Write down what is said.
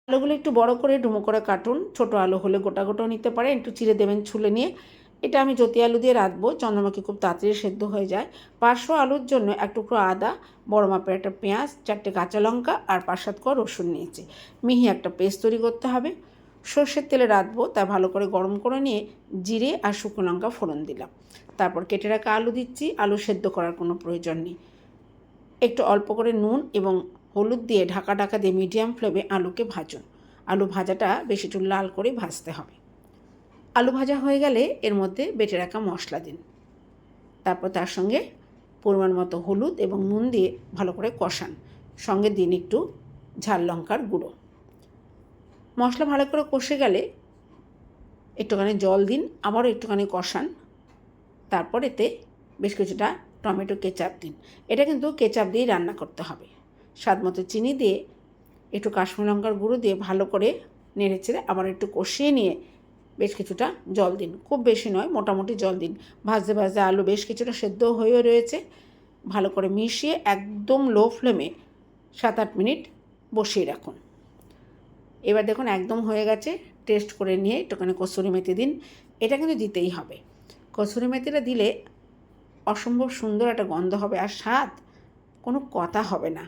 আলুগুলো একটু বড় করে ডুমো করে কাটুন। ছোট আলু হলে গোটা গোটাও নিতে পারেন, একটু চিড়ে দেবেন ছুলে নিয়ে। এটা আমি জ্যোতি আলু দিয়ে রাঁধবো, চন্দ্রমুখী খুব তাড়াতাড়ি সেদ্ধ হয়ে যায়। 500 আলুর জন্য এক টুকরো আদা, বড় মাপের একটা পেঁয়াজ, 4টে কাঁচা লঙ্কা আর 5-7 কোয়া রসুন নিয়েছি। মিহি একটা পেস্ট তৈরি করতে হবে। সর্ষের তেলে রাঁধবো, তাই ভালো করে গরম করে নিয়ে জিরে আর শুকনো লঙ্কা ফোড়ন দিলাম। তারপর কেটে রাখা আলু দিচ্ছি। আলু সেদ্ধ করার কোনো প্রয়োজন নেই। একটু অল্প করে নুন এবং হলুদ দিয়ে ঢাকা দিয়ে মিডিয়াম ফ্লেমে আলুকে ভাজুন। আলু ভাজাটা বেশি একটু লাল করে ভাজতে হবে। আলু ভাজা হয়ে গেলে এর মধ্যে বেটে রাখা মশলা দিন। তারপর তার সঙ্গে পরিমাণ মতো হলুদ এবং নুন দিয়ে ভালো করে কষান। সঙ্গে দিন একটু ঝাল লঙ্কার গুঁড়ো। মশলা ভালো করে কষে গেলে একটুখানি জল দিন, আবারও একটুখানি কষান। তারপর এতে বেশ কিছুটা টমেটো কেচাপ দিন। এটা কিন্তু কেচাপ দিয়েই রান্না করতে হবে। স্বাদ মতো চিনি দিয়ে একটু কাশ্মীরি লঙ্কার গুঁড়ো দিয়ে ভালো করে নেড়েচেড়ে আবার একটু কষিয়ে নিয়ে বেশ কিছুটা জল দিন। খুব বেশি নয়, মোটামুটি জল দিন। ভাজতে ভাজতে আলু বেশ কিছুটা সেদ্ধ হয়েও রয়েছে। ভালো করে মিশিয়ে একদম লো ফ্লেমে 7-8 মিনিট বসিয়ে রাখুন। এবার দেখুন একদম হয়ে গেছে। টেস্ট করে নিয়ে একটুখানি কসুরি মেথি দিন। এটা কিন্তু দিতেই হবে। কসুরি মেথিটা দিলে অসম্ভব সুন্দর একটা গন্ধ হবে, আর স্বাদ কোনো কথা হবে না।